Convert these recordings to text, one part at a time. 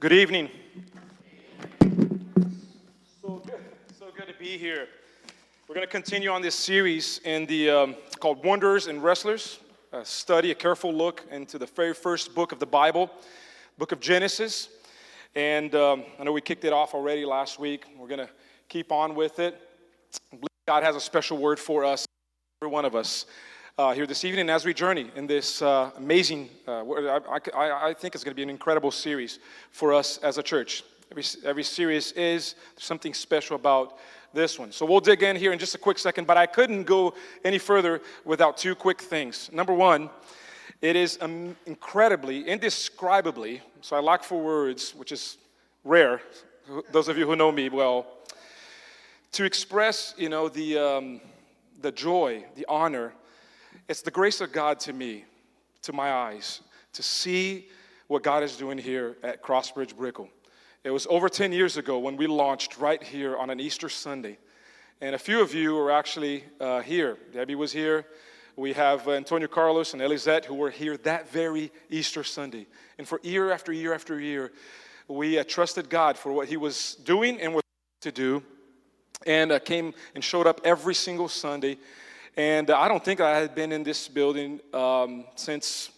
Good evening. So good to be here. We're going to continue on this series in the called Wonders and Wrestlers, a careful look into the very first book of the Bible, book of Genesis. And I know we kicked it off already last week. We're going to keep on with it. I believe God has a special word for us, every one of us, here this evening as we journey in this amazing, I think it's going to be an incredible series for us as a church. Every series is something special about this one. So we'll dig in here in just a quick second, but I couldn't go any further without two quick things. Number one, it is incredibly, indescribably, so I lack for words, which is rare, those of you who know me well, to express, the joy, the honor. It's the grace of God to me, to my eyes, to see what God is doing here at Crossbridge, Brickell. It was over 10 years ago when we launched right here on an Easter Sunday. And a few of you were actually here. Debbie was here. We have Antonio Carlos and Elisette who were here that very Easter Sunday. And for year after year after year, we trusted God for what he was doing and was to do. And came and showed up every single Sunday. And I don't think I had been in this building since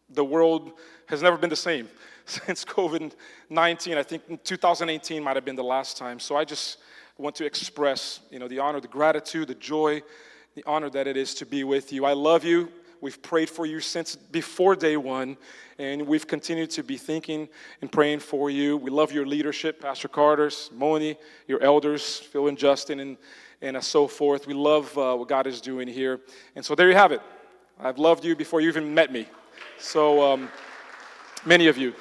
the world has never been the same. Since COVID-19, I think 2018 might have been the last time. So I just want to express, the honor, the gratitude, the joy, the honor that it is to be with you. I love you. We've prayed for you since before day one, and we've continued to be thinking and praying for you. We love your leadership, Pastor Carter, Moni, your elders, Phil and Justin, and so forth. We love what God is doing here. And so there you have it. I've loved you before you even met me. So many of you.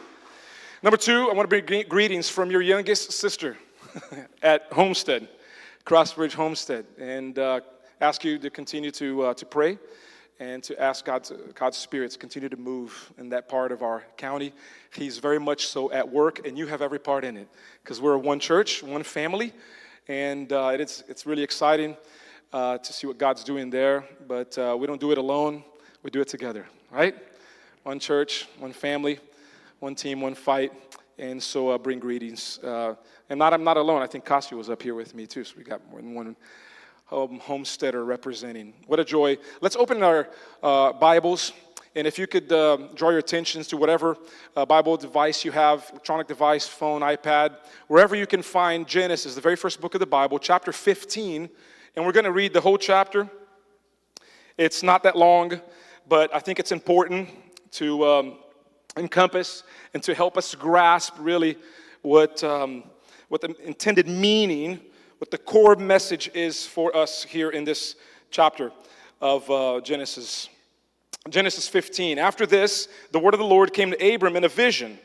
Number two, I want to bring greetings from your youngest sister at Homestead, Crossbridge Homestead, and ask you to continue to pray and to ask God's Spirit to continue to move in that part of our county. He's very much so at work, and you have every part in it, because we're one church, one family, and it's really exciting to see what God's doing there, but we don't do it alone, we do it together, right? One church, one family, one team, one fight, and so bring greetings. And I'm not alone. I think Cassie was up here with me too, so we got more than one homesteader representing. What a joy. Let's open our Bibles, and if you could draw your attentions to whatever Bible device you have, electronic device, phone, iPad, wherever you can find Genesis, the very first book of the Bible, chapter 15, and we're going to read the whole chapter. It's not that long, but I think it's important to encompass and to help us grasp really what the intended meaning, what the core message is for us here in this chapter of Genesis. Genesis 15. After this, the word of the Lord came to Abram in a vision.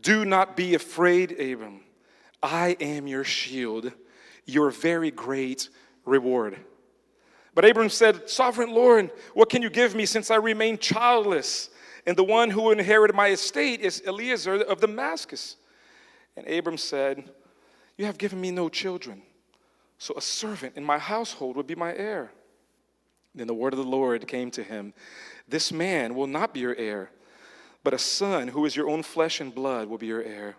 Do not be afraid, Abram. I am your shield, your very great reward. But Abram said, Sovereign Lord, what can you give me since I remain childless? And the one who inherited my estate is Eliezer of Damascus. And Abram said, You have given me no children, so a servant in my household would be my heir. Then the word of the Lord came to him, This man will not be your heir, but a son who is your own flesh and blood will be your heir.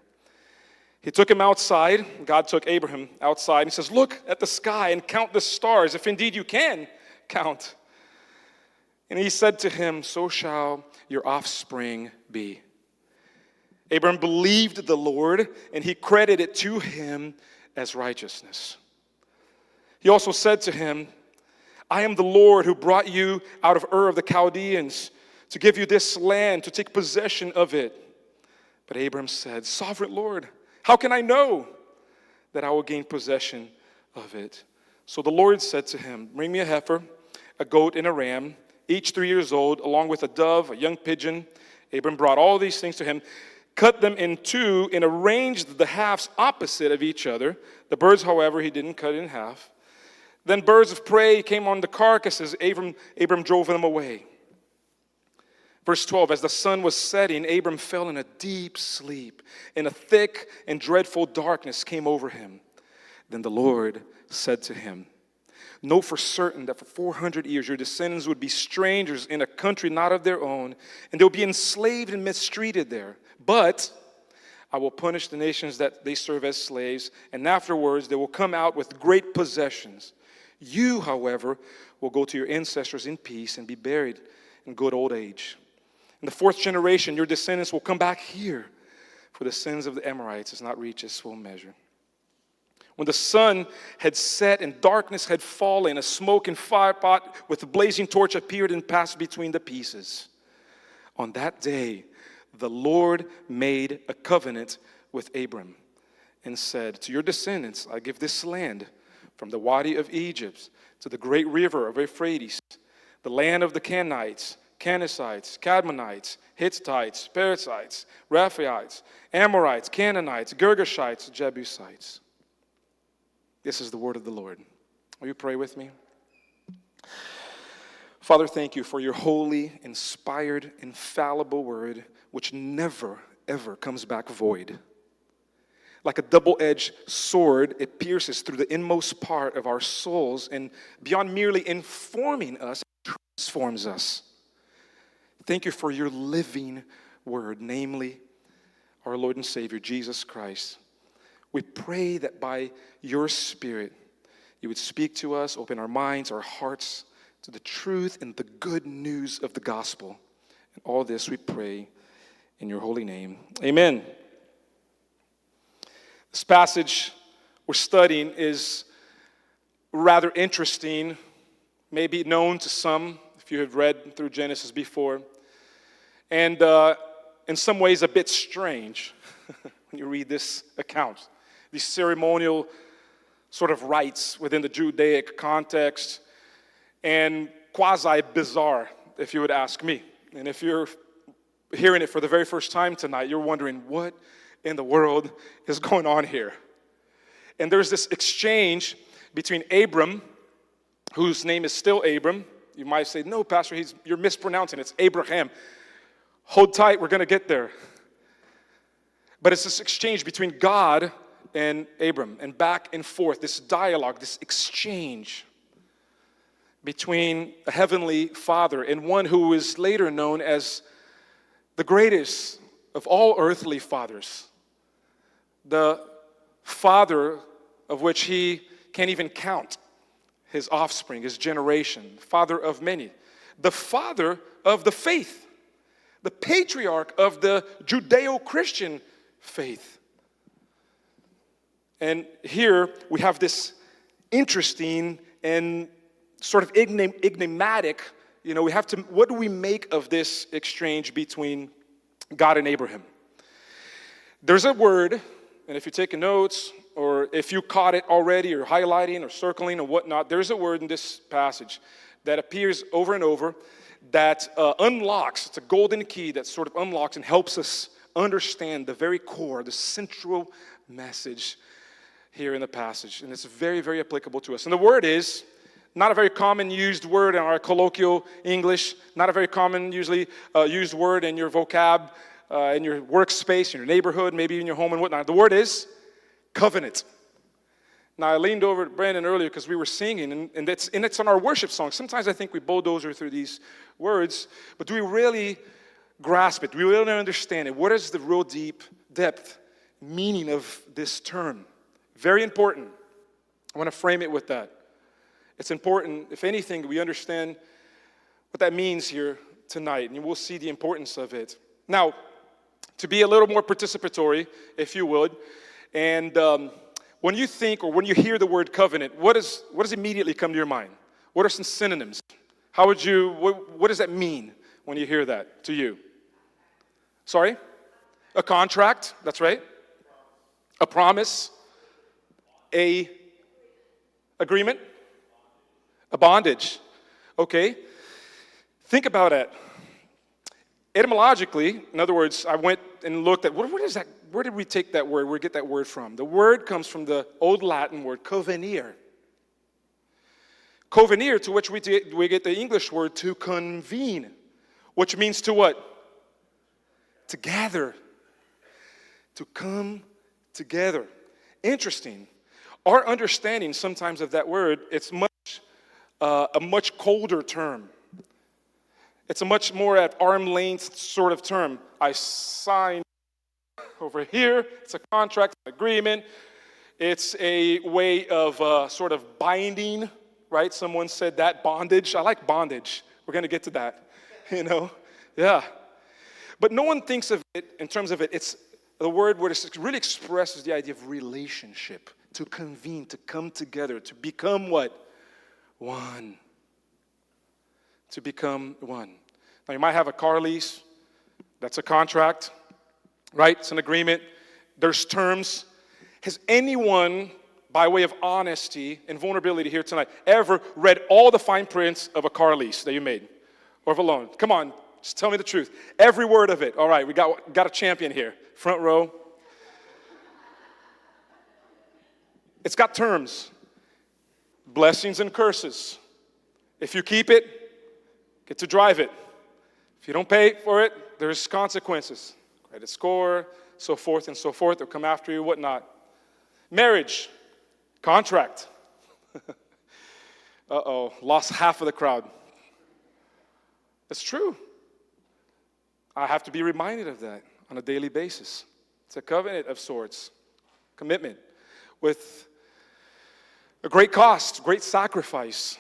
He took him outside. God took Abraham outside, and he says, Look at the sky and count the stars, if indeed you can count. And he said to him, So shall your offspring be. Abram believed the Lord, and he credited it to him as righteousness. He also said to him, I am the Lord who brought you out of Ur of the Chaldeans to give you this land, to take possession of it. But Abram said, Sovereign Lord, how can I know that I will gain possession of it? So the Lord said to him, Bring me a heifer, a goat, and a ram, each 3 years old, along with a dove, a young pigeon. Abram brought all these things to him, cut them in two, and arranged the halves opposite of each other. The birds, however, he didn't cut in half. Then birds of prey came on the carcasses. Abram drove them away. Verse 12, as the sun was setting, Abram fell in a deep sleep, and a thick and dreadful darkness came over him. Then the Lord said to him, Know for certain that for 400 years your descendants would be strangers in a country not of their own, and they'll be enslaved and mistreated there. But I will punish the nations that they serve as slaves, and afterwards they will come out with great possessions. You, however, will go to your ancestors in peace and be buried in good old age. In the fourth generation, your descendants will come back here, for the sins of the Amorites has not reached its full measure. When the sun had set and darkness had fallen, a smoking firepot with a blazing torch appeared and passed between the pieces. On that day, the Lord made a covenant with Abram and said, to your descendants, I give this land from the Wadi of Egypt to the great river of Euphrates, the land of the Kenites, Kenizzites, Cadmonites, Hittites, Perizzites, Rephaites, Amorites, Canaanites, Girgashites, Jebusites. This is the word of the Lord. Will you pray with me? Father, thank you for your holy, inspired, infallible word, which never, ever comes back void. Like a double-edged sword, it pierces through the inmost part of our souls, and beyond merely informing us, it transforms us. Thank you for your living word, namely our Lord and Savior, Jesus Christ. We pray that by your Spirit, you would speak to us, open our minds, our hearts, to the truth and the good news of the gospel. And all this we pray in your holy name. Amen. This passage we're studying is rather interesting, maybe known to some if you have read through Genesis before, and in some ways a bit strange when you read this account. These ceremonial sort of rites within the Judaic context, and quasi-bizarre, if you would ask me. And if you're hearing it for the very first time tonight, you're wondering, what in the world is going on here? And there's this exchange between Abram, whose name is still Abram. You might say, no, Pastor, you're mispronouncing it. It's Abraham. Hold tight, we're going to get there. But it's this exchange between God and Abram, and back and forth, this dialogue, this exchange between a heavenly Father and one who is later known as the greatest of all earthly fathers, the Father of which he can't even count his offspring, his generation, Father of many, the Father of the faith, the patriarch of the Judeo-Christian faith. And here we have this interesting and sort of enigmatic, what do we make of this exchange between God and Abraham? There's a word, and if you're taking notes, or if you caught it already, or highlighting, or circling, or whatnot, there's a word in this passage that appears over and over that unlocks, it's a golden key that sort of unlocks and helps us understand the very core, the central message here in the passage. And it's very, very applicable to us. And the word is not a very common used word in our colloquial English, not a very common usually used word in your vocab, in your workspace, in your neighborhood, maybe in your home and whatnot. The word is covenant. Now, I leaned over to Brandon earlier because we were singing, and it's on our worship song. Sometimes I think we bulldozer through these words, but do we really grasp it? Do we really understand it? What is the real deep depth meaning of this term? Very important. I want to frame it with that. It's important, if anything, we understand what that means here tonight, and we'll see the importance of it. Now, to be a little more participatory, if you would, and when you think or when you hear the word covenant, what does immediately come to your mind? What are some synonyms? What does that mean when you hear that to you? Sorry? A contract, that's right. A promise. A agreement. A bondage. Okay. Think about it. Etymologically, in other words, I went and looked at what is that? Where did we take that word? Where did we get that word from? The word comes from the Old Latin word convenire. Convenire, to which we get the English word to convene, which means to what? To gather. To come together. Interesting. Our understanding sometimes of that word, it's a much colder term. It's a much more at arm length sort of term. I sign, or over here. It's a contract, an agreement. It's a way of sort of binding, right? Someone said that, bondage. I like bondage. We're going to get to that, Yeah. But no one thinks of it in terms of it. It's the word where it really expresses the idea of relationship, to convene, to come together, to become what? One. To become one. Now, you might have a car lease. That's a contract, right? It's an agreement. There's terms. Has anyone, by way of honesty and vulnerability here tonight, ever read all the fine prints of a car lease that you made? Or of a loan? Come on, just tell me the truth. Every word of it. All right, we got a champion here. Front row. It's got terms. Blessings and curses. If you keep it, get to drive it. If you don't pay for it, there's consequences. Credit score, so forth and so forth. They'll come after you, whatnot. Marriage, contract. Uh-oh, lost half of the crowd. It's true. I have to be reminded of that on a daily basis. It's a covenant of sorts, commitment with a great cost, great sacrifice,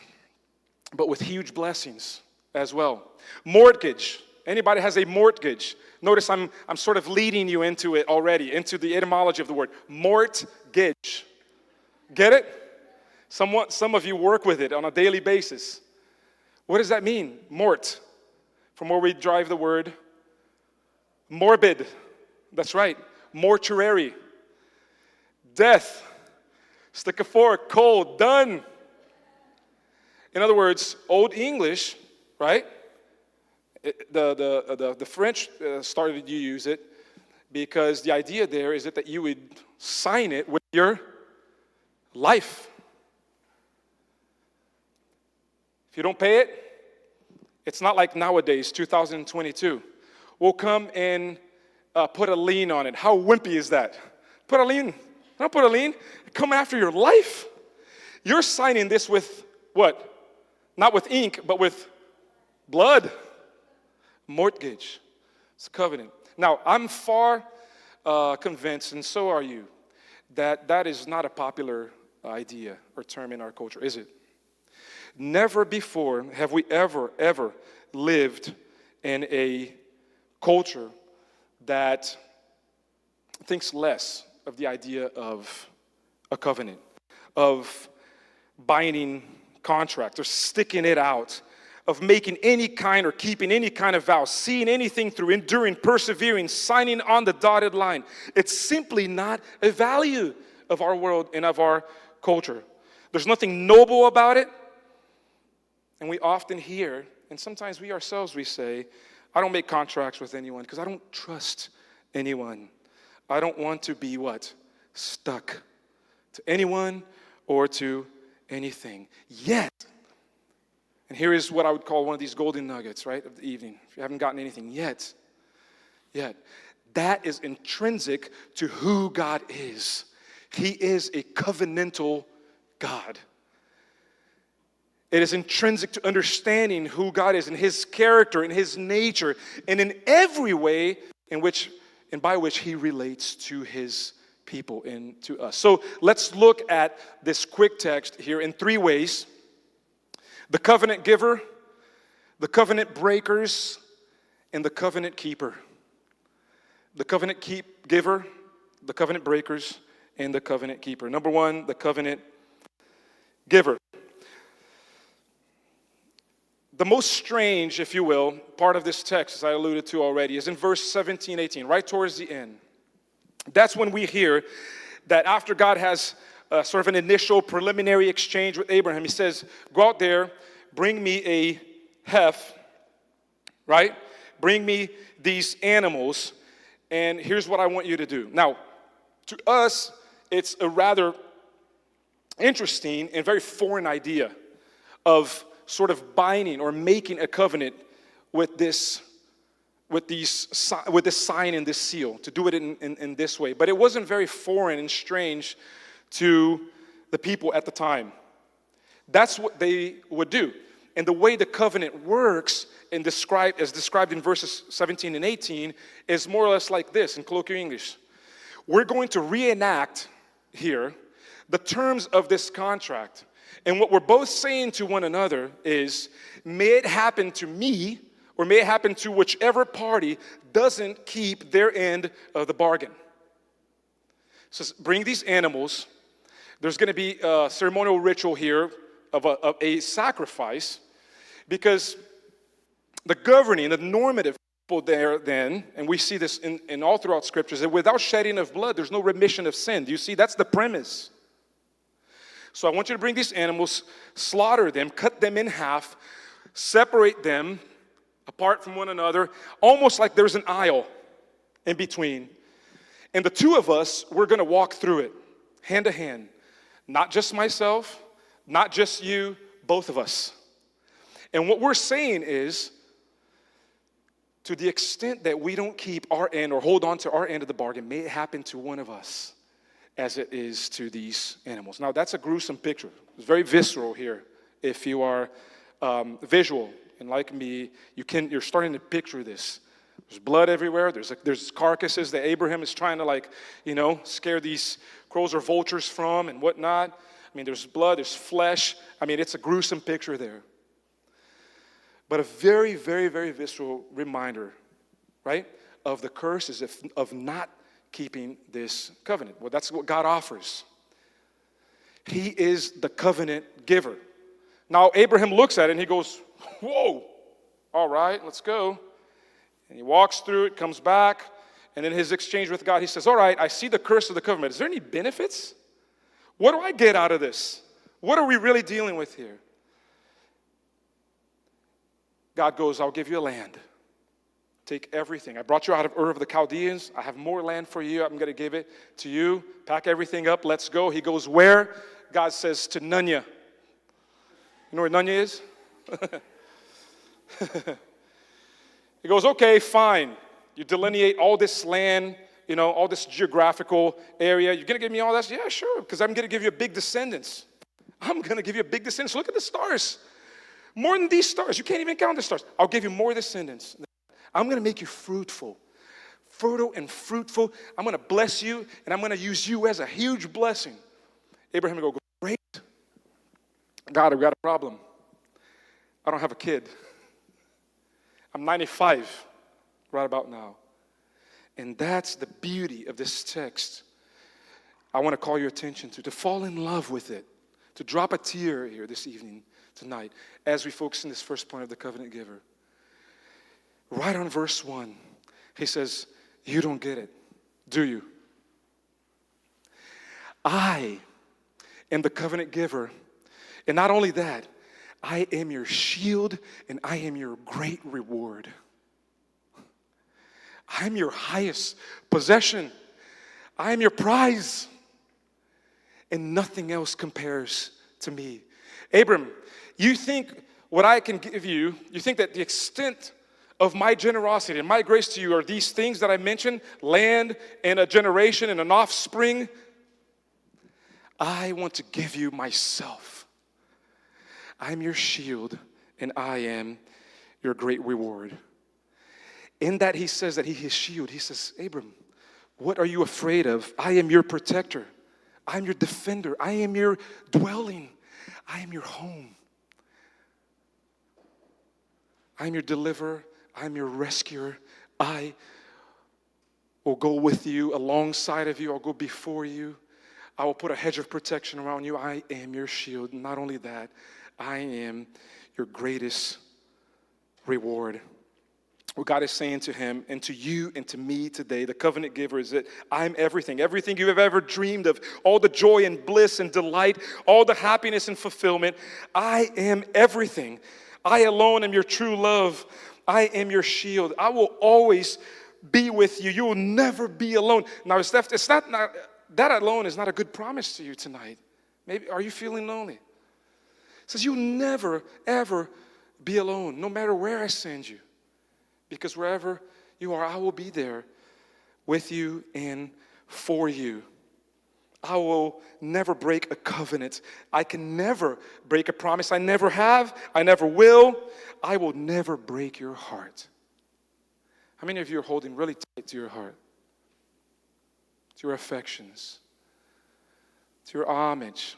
but with huge blessings as well. Mortgage. Anybody has a mortgage? Notice I'm sort of leading you into it already, into the etymology of the word. Mortgage. Get it? Some of you work with it on a daily basis. What does that mean? Mort. From where we drive the word morbid. That's right. Mortuary. Death. Stick a fork. Cold. Done. In other words, Old English, right? The French started to use it because the idea there is that you would sign it with your life. If you don't pay it, it's not like nowadays, 2022. We'll come and put a lien on it. How wimpy is that? Put a lien. Don't put a lien. Come after your life. You're signing this with what? Not with ink, but with blood. Mortgage. It's a covenant. Now, I'm far convinced, and so are you, that is not a popular idea or term in our culture, is it? Never before have we ever lived in a culture that thinks less of the idea of a covenant, of binding contract, or sticking it out, of making any kind or keeping any kind of vow, seeing anything through, enduring, persevering, signing on the dotted line. It's simply not a value of our world and of our culture. There's nothing noble about it. And we often hear, and sometimes we ourselves, we say, I don't make contracts with anyone because I don't trust anyone. I don't want to be what? Stuck to anyone or to anything. Yet, and here is what I would call one of these golden nuggets, right, of the evening. If you haven't gotten anything yet, that is intrinsic to who God is. He is a covenantal God. It is intrinsic to understanding who God is and His character and His nature and in every way in which and by which He relates to His people and to us. So let's look at this quick text here in three ways. The covenant giver, the covenant breakers, and the covenant keeper. The covenant giver, the covenant breakers, and the covenant keeper. Number one, the covenant giver. The most strange, if you will, part of this text, as I alluded to already, is in verse 17, 18, right towards the end. That's when we hear that after God has sort of an initial preliminary exchange with Abraham, He says, go out there, bring me a heifer, right? Bring me these animals, and here's what I want you to do. Now, to us, it's a rather interesting and very foreign idea of sort of binding or making a covenant with this sign and this seal, to do it in this way. But it wasn't very foreign and strange to the people at the time. That's what they would do. And the way the covenant works and described in verses 17 and 18 is more or less like this in colloquial English. we're going to reenact here the terms of this contract. And what we're both saying to one another is, may it happen to me, or may it happen to whichever party doesn't keep their end of the bargain. So bring these animals. There's going to be a ceremonial ritual here of a sacrifice, because the governing, the normative people there then, and we see this in all throughout scriptures, that without shedding of blood, there's no remission of sin. Do you see? That's the premise. So I want you to bring these animals, slaughter them, cut them in half, separate them apart from one another, almost like there's an aisle in between. And the two of us, we're going to walk through it, hand to hand. Not just myself, not just you, both of us. And what we're saying is, to the extent that we don't keep our end or hold on to our end of the bargain, may it happen to one of us as it is to these animals. Now, that's a gruesome picture. It's very visceral here. If you are visual, and like me, you're starting to picture this. There's blood everywhere. There's carcasses that Abraham is trying to scare these crows or vultures from and whatnot. I mean, there's blood, there's flesh. I mean, it's a gruesome picture there. But a very, very, very visceral reminder, right, of the curses of not keeping this covenant. Well, that's what God offers. He is the covenant giver. Now, Abraham looks at it and he goes, whoa, all right, let's go. And he walks through it, comes back, and in his exchange with God, he says, all right, I see the curse of the covenant. Is there any benefits? What do I get out of this? What are we really dealing with here? God goes, I'll give you a land. Take everything. I brought you out of Ur of the Chaldeans. I have more land for you. I'm going to give it to you. Pack everything up. Let's go. He goes where? God says to Nunya. You know where Nunya is? He goes, okay, fine. You delineate all this land, all this geographical area. You're going to give me all that? Yeah, sure, because I'm going to give you a big descendants. I'm going to give you a big descendants. Look at the stars. More than these stars. You can't even count the stars. I'll give you more descendants. I'm going to make you fruitful. Fertile and fruitful. I'm going to bless you, and I'm going to use you as a huge blessing. Abraham will go, great. God, I've got a problem. I don't have a kid. I'm 95 right about now. And that's the beauty of this text. I want to call your attention to fall in love with it, to drop a tear here this evening, tonight, as we focus on this first point of the covenant giver. Right on verse 1, he says, you don't get it, do you? I am the covenant giver. And not only that, I am your shield and I am your great reward. I'm your highest possession. I am your prize. And nothing else compares to me. Abram, you think what I can give you, you think that the extent of my generosity and my grace to you are these things that I mentioned, land and a generation and an offspring? I want to give you myself. I'm your shield and I am your great reward. In that he says that he is shield, he says, Abram, what are you afraid of? I am your protector. I'm your defender. I am your dwelling. I am your home. I'm your deliverer. I'm your rescuer. I will go with you, alongside of you. I'll go before you. I will put a hedge of protection around you. I am your shield. Not only that, I am your greatest reward. What God is saying to him and to you and to me today, the covenant giver, is that I'm everything. Everything you have ever dreamed of, all the joy and bliss and delight, all the happiness and fulfillment. I am everything. I alone am your true love. I am your shield. I will always be with you. You will never be alone. Now, it's not that alone is not a good promise to you tonight. Maybe, are you feeling lonely? It says you'll never, ever be alone, no matter where I send you. Because wherever you are, I will be there with you and for you. I will never break a covenant. I can never break a promise. I never have. I never will. I will never break your heart. How many of you are holding really tight to your heart? to your affections, to your homage,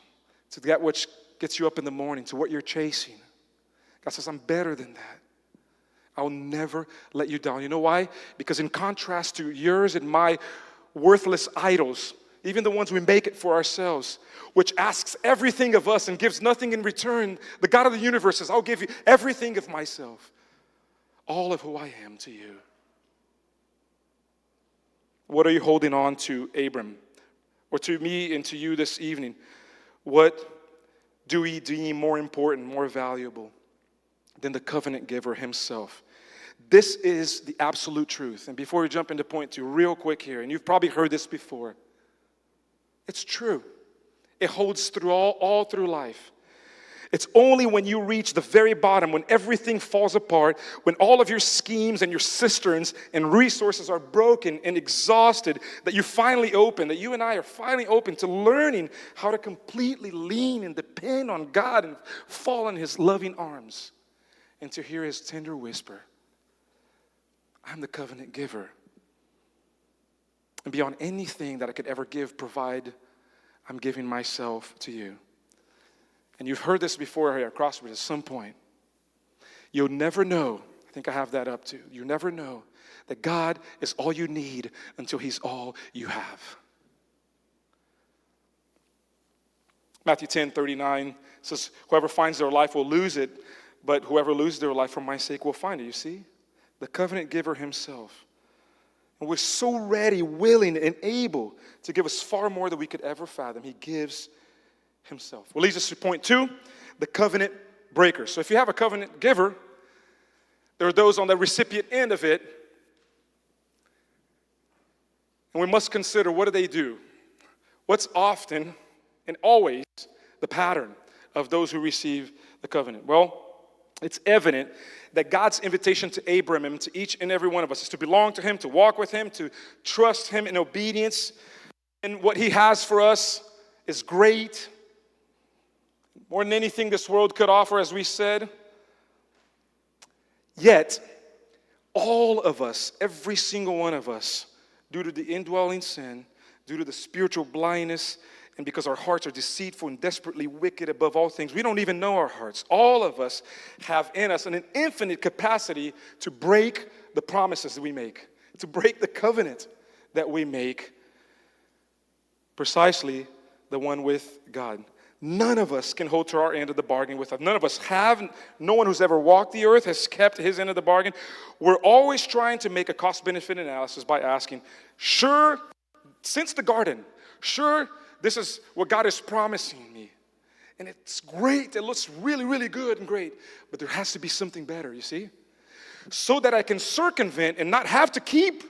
to that which gets you up in the morning, to what you're chasing. God says, I'm better than that. I will never let you down. You know why? Because in contrast to yours and my worthless idols, even the ones we make it for ourselves, which asks everything of us and gives nothing in return, the God of the universe says, I'll give you everything of myself, all of who I am to you. What are you holding on to, Abram? Or to me and to you this evening? What do we deem more important, more valuable than the covenant giver himself? This is the absolute truth. And before we jump into point 2, real quick here, and you've probably heard this before, it's true. It holds through all through life. It's only when you reach the very bottom, when everything falls apart, when all of your schemes and your cisterns and resources are broken and exhausted, that you finally open, that you and I are finally open to learning how to completely lean and depend on God and fall in His loving arms and to hear His tender whisper, I'm the covenant giver. And beyond anything that I could ever give, provide, I'm giving myself to you. And you've heard this before here at Crossbridge at some point. You'll never know, I think I have that up too. You never know that God is all you need until He's all you have. Matthew 10:39 says, whoever finds their life will lose it, but whoever loses their life for my sake will find it. You see? The covenant giver himself. And we're so ready, willing, and able to give us far more than we could ever fathom. He gives himself. Well, leads us to point 2, the covenant breaker. So if you have a covenant giver, there are those on the recipient end of it. And we must consider, what do? What's often and always the pattern of those who receive the covenant? Well, it's evident that God's invitation to Abram and to each and every one of us is to belong to Him, to walk with Him, to trust Him in obedience. And what He has for us is great. More than anything this world could offer, as we said. Yet, all of us, every single one of us, due to the indwelling sin, due to the spiritual blindness, and because our hearts are deceitful and desperately wicked above all things, we don't even know our hearts. All of us have in us an infinite capacity to break the promises that we make, to break the covenant that we make, precisely the one with God. None of us can hold to our end of the bargain with us. None of us have. No one who's ever walked the earth has kept his end of the bargain. We're always trying to make a cost-benefit analysis by asking, sure, since the garden, sure, this is what God is promising me. And it's great. It looks really, really good and great. But there has to be something better, you see? So that I can circumvent and not have to keep.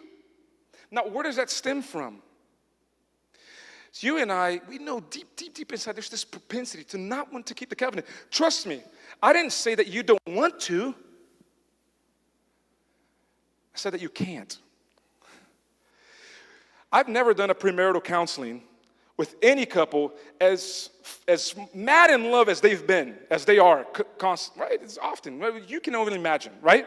Now, where does that stem from? So you and I, we know deep inside, there's this propensity to not want to keep the covenant. Trust me, I didn't say that you don't want to. I said that you can't. I've never done a premarital counseling with any couple as mad in love as they've been, as they are, right? It's often, you can only imagine, right?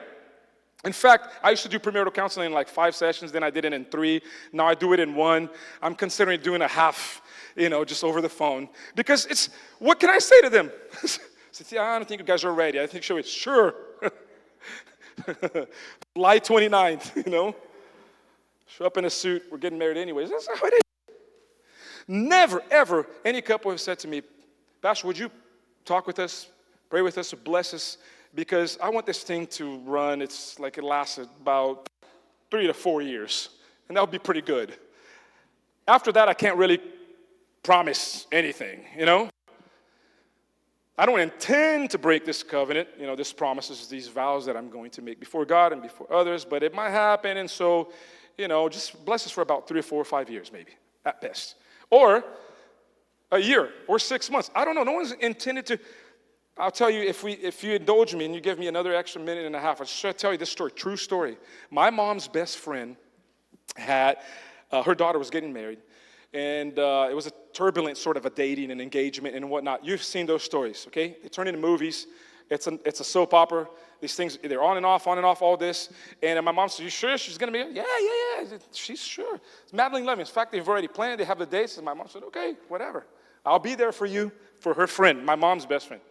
In fact, I used to do premarital counseling in like 5 sessions, then I did it in 3. Now I do it in 1. I'm considering doing a half, just over the phone. Because it's, what can I say to them? I don't think you guys are ready. I think it's sure. July 29th, Show up in a suit, we're getting married anyways. That's how it is. Never, ever, any couple have said to me, Pastor, would you talk with us, pray with us, bless us? Because I want this thing to run, it's like it lasted about 3 to 4 years. And that would be pretty good. After that, I can't really promise anything, I don't intend to break this covenant, this promises, these vows that I'm going to make before God and before others, but it might happen, and so, just bless us for about 3 or 4 or 5 years, maybe, at best. Or a year, or 6 months. I don't know, no one's intended to. I'll tell you, if you indulge me and you give me another extra minute and a half, I'll just tell you this story, true story. My mom's best friend had, her daughter was getting married, and it was a turbulent sort of a dating and engagement and whatnot. You've seen those stories, okay? They turn into movies. It's a soap opera. These things, they're on and off, all this. And my mom said, you sure she's going to be here? Yeah. I said, she's sure. It's Madeline Levy. In fact, they've already planned. They have the dates. And my mom said, okay, whatever. I'll be there for you, for her friend, my mom's best friend.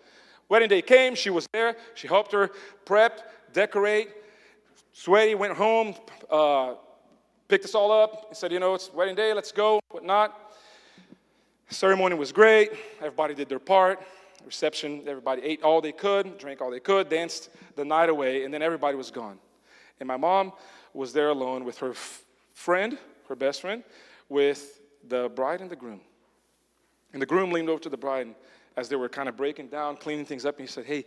Wedding day came. She was there. She helped her prep, decorate. Sweaty went home, picked us all up and said, it's wedding day. Let's go, whatnot. Ceremony was great. Everybody did their part. Reception, everybody ate all they could, drank all they could, danced the night away, and then everybody was gone. And my mom was there alone with her friend, her best friend, with the bride and the groom. And the groom leaned over to the bride, and as they were kind of breaking down, cleaning things up, and he said, hey,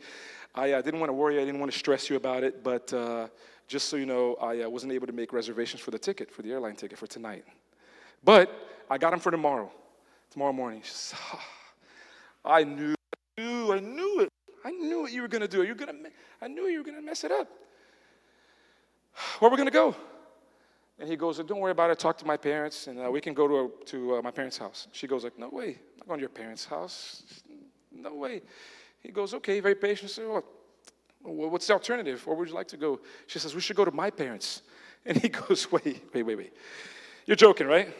I didn't want to worry you, I didn't want to stress you about it, but just so you know, I wasn't able to make reservations for the airline ticket for tonight. But I got them for tomorrow morning. She says, I knew it. I knew what you were going to do. I knew you were going to mess it up. Where are we going to go? And he goes, don't worry about it. Talk to my parents, and we can go to my parents' house. She goes like, no way. I'm not going to your parents' house. No way. He goes, okay, very patient. She said, what's the alternative? Where would you like to go? She says, we should go to my parents. And he goes, wait. You're joking, right?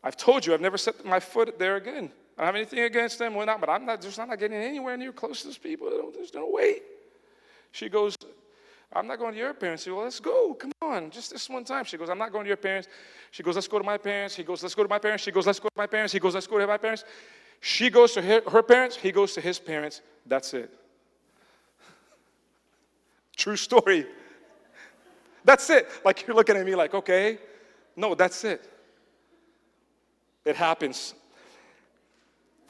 I've told you I've never set my foot there again. I don't have anything against them, but I'm not getting anywhere near close to those people. There's no way. She goes, I'm not going to your parents. She goes, well, let's go. Come on, just this one time. She goes, I'm not going to your parents. She goes, let's go to my parents. He goes, let's go to my parents. She goes, let's go to my parents. He goes, let's go to my parents. She goes to her parents. He goes to his parents. That's it. True story. That's it. Like, you're looking at me like, okay. No, that's it. It happens.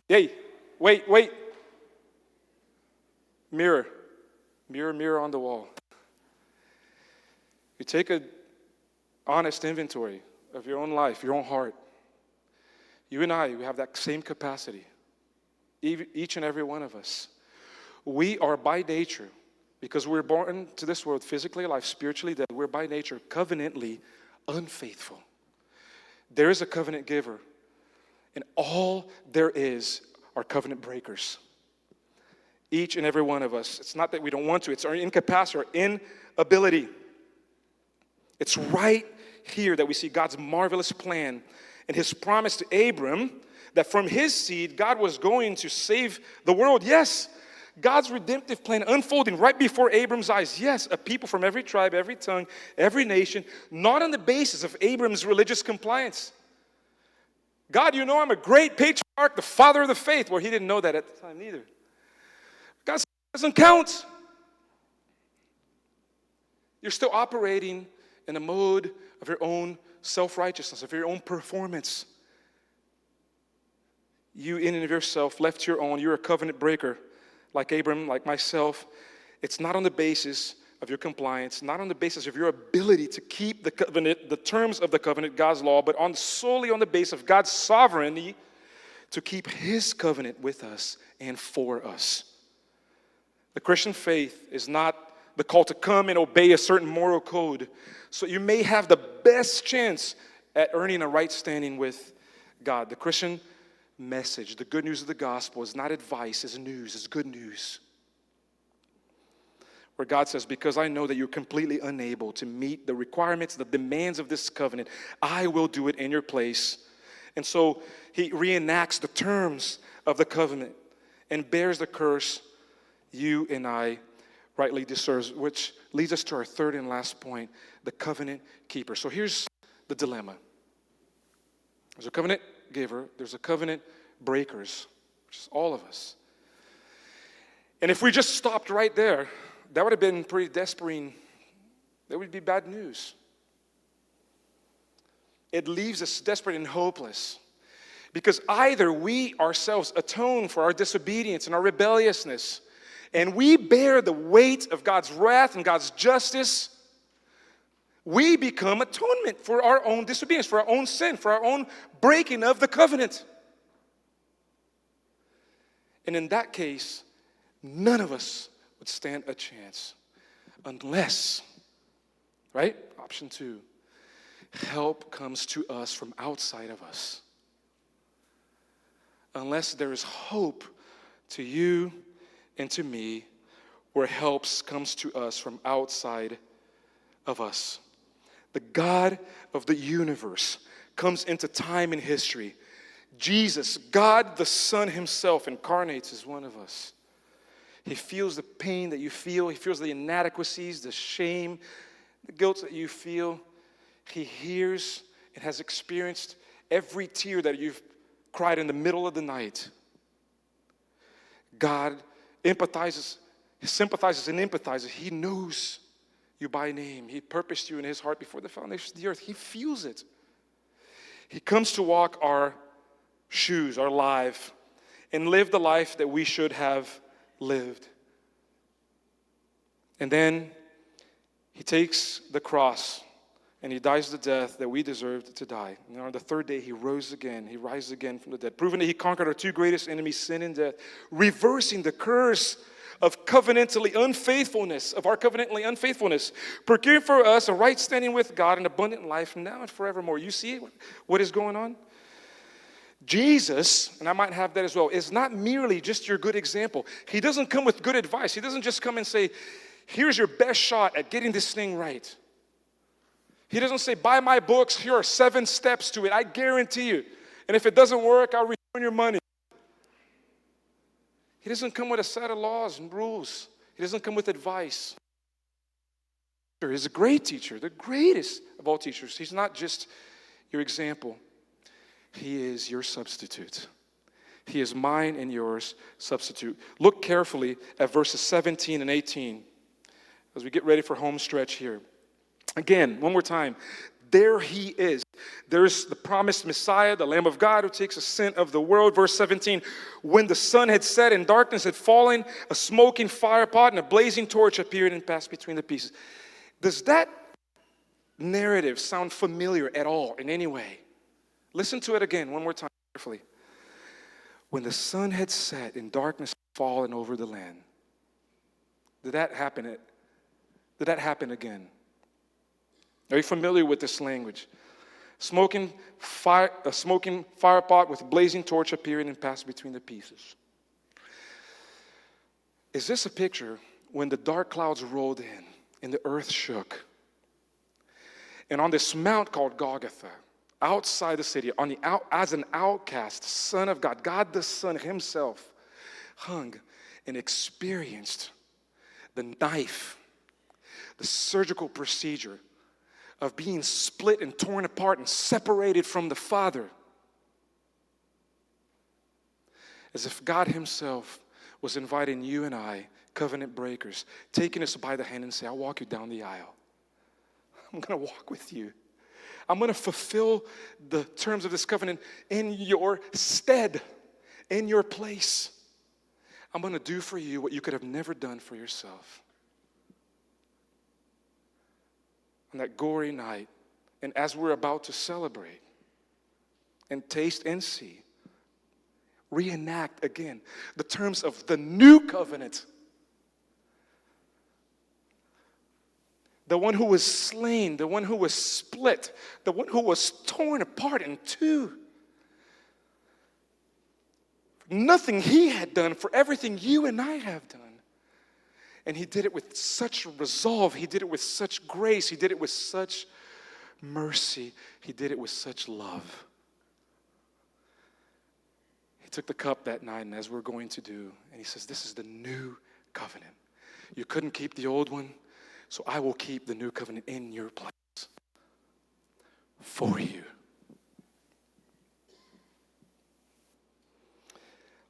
Hey, wait. Mirror on the wall. You take an honest inventory of your own life, your own heart. You and I, we have that same capacity. Each and every one of us. We are by nature, because we're born to this world physically alive, spiritually dead, we're by nature covenantly unfaithful. There is a covenant giver. And all there is are covenant breakers. Each and every one of us. It's not that we don't want to. It's our incapacity, our inability. It's right here that we see God's marvelous plan and his promise to Abram that from his seed, God was going to save the world. Yes, God's redemptive plan unfolding right before Abram's eyes. Yes, a people from every tribe, every tongue, every nation, not on the basis of Abram's religious compliance. God, I'm a great patriarch, the father of the faith. Well, he didn't know that at the time either. God doesn't count. You're still operating in a mode of your own self-righteousness, of your own performance. You in and of yourself, left to your own, you're a covenant breaker. Like Abram, like myself. It's not on the basis of your compliance, not on the basis of your ability to keep the covenant, the terms of the covenant, God's law, but solely on the basis of God's sovereignty to keep his covenant with us and for us. The Christian faith is not the call to come and obey a certain moral code. So you may have the best chance at earning a right standing with God. The Christian message, the good news of the gospel, is not advice, it's news, it's good news. Where God says, because I know that you're completely unable to meet the requirements, the demands of this covenant, I will do it in your place. And so he reenacts the terms of the covenant and bears the curse you and I rightly deserve, which leads us to our third and last point, the covenant keeper. So here's the dilemma. There's a covenant giver, there's a covenant breakers, which is all of us. And if we just stopped right there, that would have been pretty desperate. That would be bad news. It leaves us desperate and hopeless. Because either we ourselves atone for our disobedience and our rebelliousness, and we bear the weight of God's wrath and God's justice, we become atonement for our own disobedience, for our own sin, for our own breaking of the covenant. And in that case, none of us would stand a chance unless, right? Option 2, help comes to us from outside of us. Unless there is hope to you and to me, where help comes to us from outside of us. The God of the universe comes into time and history. Jesus, God the Son himself, incarnates as one of us. He feels the pain that you feel. He feels the inadequacies, the shame, the guilt that you feel. He hears and has experienced every tear that you've cried in the middle of the night. God sympathizes and empathizes. He knows you by name. He purposed you in his heart before the foundation of the earth. He feels it. He comes to walk our shoes, our life, and live the life that we should have lived. And then he takes the cross and he dies the death that we deserved to die. And on the third day, he rose again. He rises again from the dead, proving that he conquered our two greatest enemies, sin and death, reversing the curse of our covenantally unfaithfulness, procuring for us a right standing with God and abundant life now and forevermore. You see what is going on? Jesus, and I might have that as well, is not merely just your good example. He doesn't come with good advice. He doesn't just come and say, here's your best shot at getting this thing right. He doesn't say, buy my books, here are 7 steps to it, I guarantee you. And if it doesn't work, I'll return your money. He doesn't come with a set of laws and rules. He doesn't come with advice. He's a great teacher, the greatest of all teachers. He's not just your example. He is your substitute. He is mine and yours substitute. Look carefully at verses 17 and 18 as we get ready for home stretch here. Again, one more time. There he is. There's the promised Messiah, the Lamb of God who takes the sin of the world. Verse 17, when the sun had set and darkness had fallen, a smoking fire pot and a blazing torch appeared and passed between the pieces. Does that narrative sound familiar at all in any way? Listen to it again one more time carefully. When the sun had set and darkness had fallen over the land. Did that happen again? Are you familiar with this language? A smoking fire pot with a blazing torch appearing and passed between the pieces. Is this a picture when the dark clouds rolled in and the earth shook? And on this mount called Golgotha, outside the city, as an outcast, Son of God, God the Son himself, hung and experienced the knife, the surgical procedure of being split and torn apart and separated from the Father. As if God himself was inviting you and I, covenant breakers, taking us by the hand and say, I'll walk you down the aisle. I'm going to walk with you. I'm going to fulfill the terms of this covenant in your stead, in your place. I'm going to do for you what you could have never done for yourself. On that gory night, and as we're about to celebrate and taste and see, reenact again the terms of the new covenant. The one who was slain, the one who was split, the one who was torn apart in two. Nothing he had done for everything you and I have done. And he did it with such resolve. He did it with such grace. He did it with such mercy. He did it with such love. He took the cup that night, and as we're going to do, and he says, this is the new covenant. You couldn't keep the old one, so I will keep the new covenant in your place for you.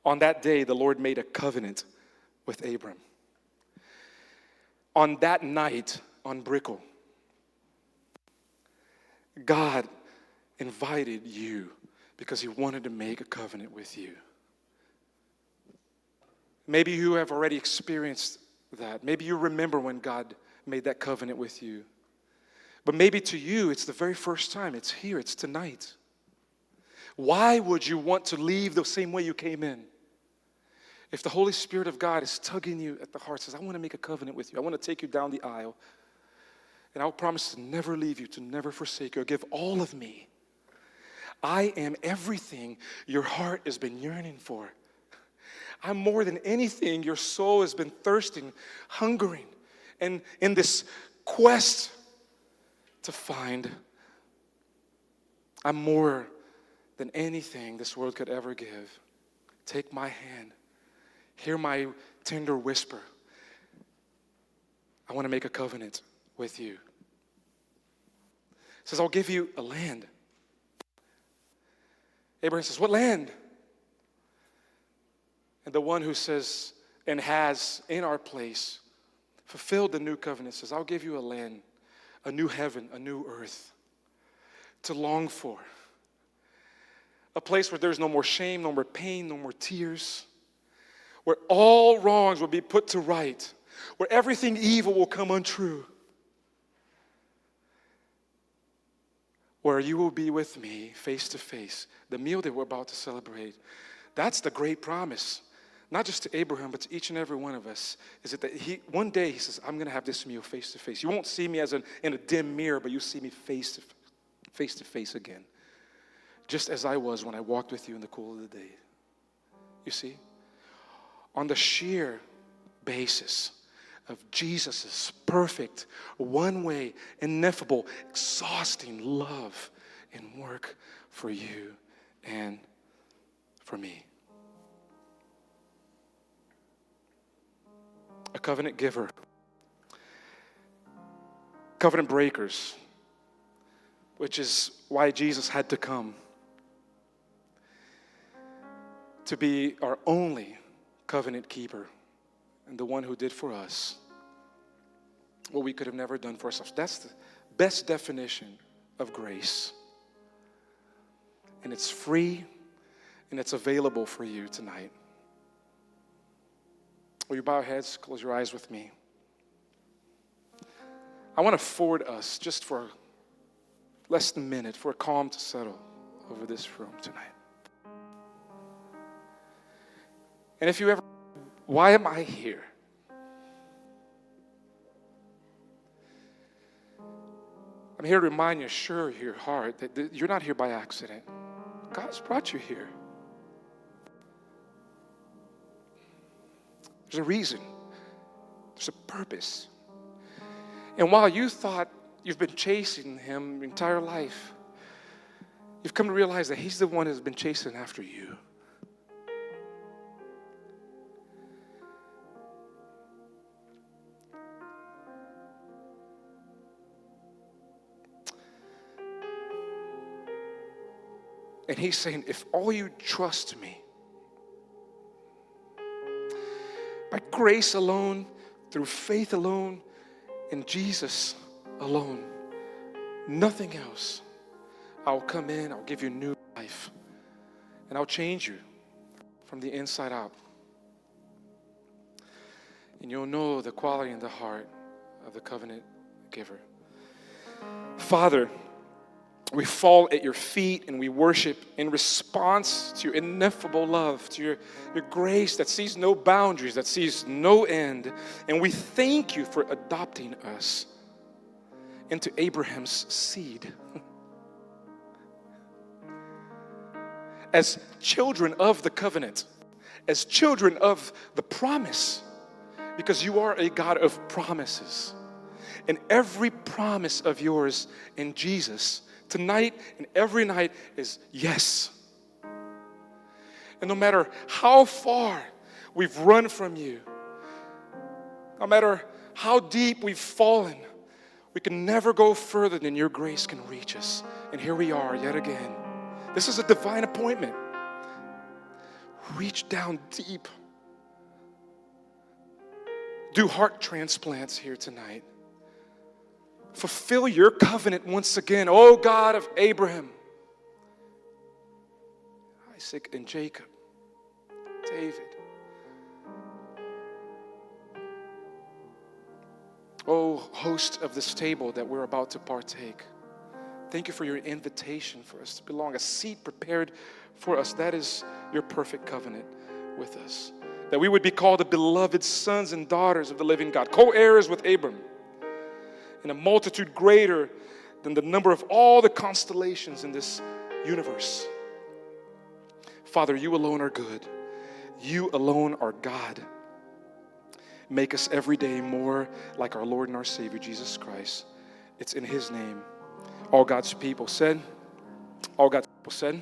On that day, the Lord made a covenant with Abram. On that night, on Brickell, God invited you because he wanted to make a covenant with you. Maybe you have already experienced that. Maybe you remember when God made that covenant with you. But maybe to you, it's the very first time. It's here. It's tonight. Why would you want to leave the same way you came in? If the Holy Spirit of God is tugging you at the heart, says, I want to make a covenant with you. I want to take you down the aisle. And I'll promise to never leave you, to never forsake you. I'll give all of me. I am everything your heart has been yearning for. I'm more than anything your soul has been thirsting, hungering, and in this quest to find. I'm more than anything this world could ever give. Take my hand. Hear my tender whisper. I want to make a covenant with you. He says, I'll give you a land. Abraham says, what land? And the one who says and has in our place fulfilled the new covenant says, I'll give you a land, a new heaven, a new earth to long for. A place where there's no more shame, no more pain, no more tears. Where all wrongs will be put to right. Where everything evil will come untrue. Where you will be with me face to face. The meal that we're about to celebrate. That's the great promise. Not just to Abraham, but to each and every one of us. Is it that one day he says, I'm going to have this meal face to face. You won't see me as in a dim mirror, but you see me face to face again. Just as I was when I walked with you in the cool of the day. You see? On the sheer basis of Jesus' perfect, one-way, ineffable, exhausting love and work for you and for me. A covenant giver. Covenant breakers. Which is why Jesus had to come. To be our only covenant keeper. And the one who did for us what we could have never done for ourselves. That's the best definition of grace. And it's free and it's available for you tonight. Will you bow your heads, close your eyes with me? I want to forward us just for less than a minute for a calm to settle over this room tonight. And if you ever, why am I here? I'm here to remind you, sure, your heart, that you're not here by accident. God's brought you here. There's a reason. There's a purpose. And while you thought you've been chasing him your entire life, you've come to realize that he's the one who's been chasing after you. And he's saying, if all you trust me, by grace alone, through faith alone, in Jesus alone, nothing else, I'll come in, I'll give you new life, and I'll change you from the inside out. And you'll know the quality and the heart of the covenant giver. Father, we fall at your feet and we worship in response to your ineffable love, to your grace that sees no boundaries, that sees no end. And we thank you for adopting us into Abraham's seed. As children of the covenant, as children of the promise, because you are a God of promises. And every promise of yours in Jesus tonight and every night is yes. And no matter how far we've run from you, no matter how deep we've fallen, we can never go further than your grace can reach us. And here we are yet again. This is a divine appointment. Reach down deep. Do heart transplants here tonight. Fulfill your covenant once again, O God of Abraham, Isaac and Jacob, David. O host of this table that we're about to partake, thank you for your invitation for us to belong, a seat prepared for us. That is your perfect covenant with us. That we would be called the beloved sons and daughters of the living God, co-heirs with Abram, in a multitude greater than the number of all the constellations in this universe. Father, you alone are good. You alone are God. Make us every day more like our Lord and our Savior, Jesus Christ. It's in his name. All God's people said. All God's people said.